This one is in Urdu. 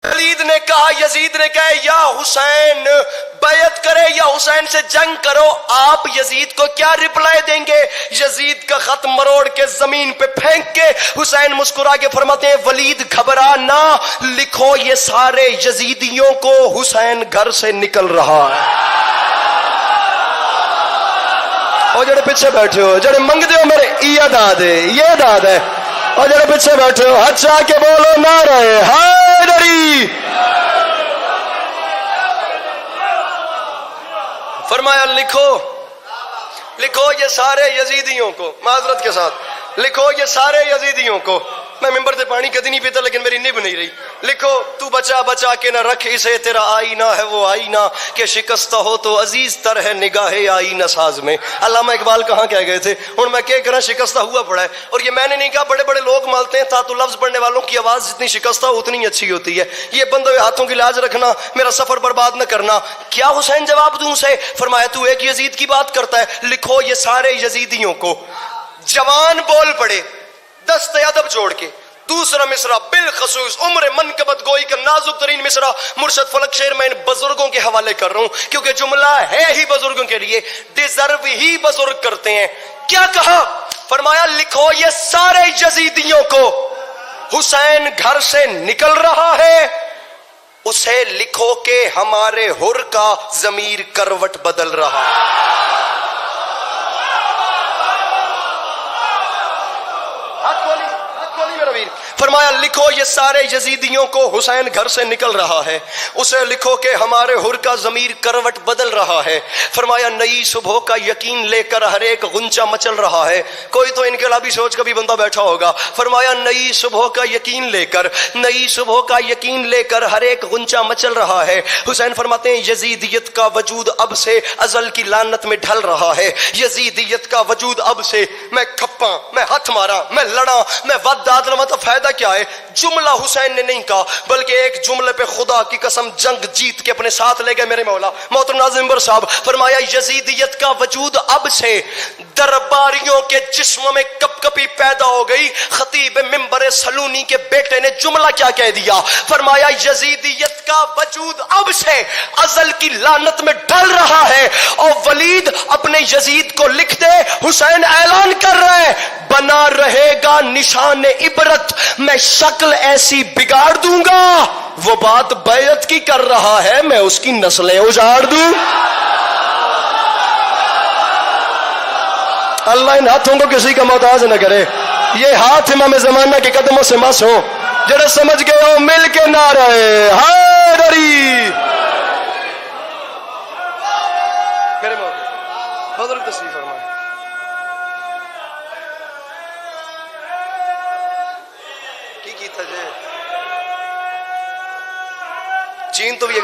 ولید نے کہا، یزید نے کہا یا حسین بیعت کرے یا حسین سے جنگ کرو، آپ یزید کو کیا رپلائی دیں گے؟ یزید کا خط مروڑ کے زمین پہ پھینک کے حسین مسکرا کے فرماتے ہیں ولید گھبرا نہ، لکھو یہ سارے یزیدیوں کو حسین گھر سے نکل رہا ہے۔ اور جڑے پیچھے بیٹھے ہو، جڑے منگتے ہو میرے یہ داد ہے، یہ داد ہے، اور جڑے پیچھے بیٹھے ہو ہاتھ چاہ کے بولو نعرہ حیدری۔ فرمایا لکھو یہ سارے یزیدیوں کو، معذرت کے ساتھ لکھو یہ سارے یزیدیوں کو، میں ممبر سے پانی کدی نہیں پیتا لیکن میری نبھ نہیں رہی، لکھو تو بچا بچا کے نہ رکھ اسے، تیرا آئینہ ہے وہ آئینہ کہ شکستہ ہو تو عزیز تر ہے نگاہ آئینہ ساز میں۔ علامہ اقبال کہاں کہہ گئے تھے، اور میں کہہ کرا شکستہ ہوا پڑا ہے، اور یہ میں نے نہیں کہا، بڑے بڑے لوگ مالتے ہیں تھا تو لفظ پڑھنے والوں کی آواز جتنی شکستہ ہو اتنی اچھی ہوتی ہے، یہ بندے ہاتھوں کی لاج رکھنا، میرا سفر برباد نہ کرنا۔ کیا حسین جواب دوں سے؟ فرمایا تو ایک یزید کی بات کرتا ہے، لکھو یہ سارے یزیدیوں کو۔ جوان بول پڑے دست ادب جوڑ کے، دوسرا مصرع بالخصوص عمر منقبت گوئی کا نازک ترین مصرع مرشد فلک شیر میں ان بزرگوں کے حوالے کر رہا ہوں کیونکہ جملہ ہے ہی بزرگوں کے لیے، ڈیزرو ہی بزرگ کرتے ہیں۔ کیا کہا؟ فرمایا لکھو یہ سارے یزیدیوں کو حسین گھر سے نکل رہا ہے، اسے لکھو کہ ہمارے حر کا ضمیر کروٹ بدل رہا ہے۔ فرمایا لکھو یہ سارے یزیدیوں کو حسین گھر سے نکل رہا ہے، اسے لکھو کہ ہمارے حر کا ضمیر کروٹ بدل رہا ہے۔ فرمایا نئی صبح کا یقین لے کر ہر ایک غنچہ مچل رہا ہے، کوئی تو انقلابی سوچ کا بھی بندہ بیٹھا ہوگا۔ فرمایا نئی صبح کا یقین لے کر، نئی صبح کا یقین لے کر ہر ایک غنچہ مچل رہا ہے۔ حسین فرماتے ہیں یزیدیت کا وجود اب سے ازل کی لعنت میں ڈھل رہا ہے، یزیدیت کا وجود اب سے، میں کھپا، میں ہاتھ مارا، میں لڑا، میں ود داد رہا تو فائدہ کیا ہے؟ جملہ حسین نے نہیں کہا بلکہ ایک جملے پہ خدا کی قسم جنگ جیت کے اپنے ساتھ لے گئے میرے مولا محترم ناظم ممبر صاحب۔ فرمایا یزیدیت کا وجود اب سے، درباریوں کے جسم میں کپ کپی پیدا ہو گئی۔ خطیب ممبر سلونی کے بیٹے نے جملہ کیا کہہ دیا؟ فرمایا یزیدیت کا وجود اب سے ازل کی لعنت میں ڈل رہا ہے، اور ولید اپنے یزید کو لکھ دے، حسین اعلان کر رہے ہیں بنا رہے گا نشان عبرت، میں شکل ایسی بگاڑ دوں گا، وہ بات بیعت کی کر رہا ہے میں اس کی نسلیں اجاڑ دوں۔ اللہ ان ہاتھوں کو کسی کا محتاج نہ کرے، یہ ہاتھ امام زمانہ کے قدموں سے مس ہو، جڑے سمجھ گئے ہو مل کے نعرہ حیدری۔ میرے مولا بزرگ تشریف فرمائے۔ کی تھا جے چین تو بھی یہ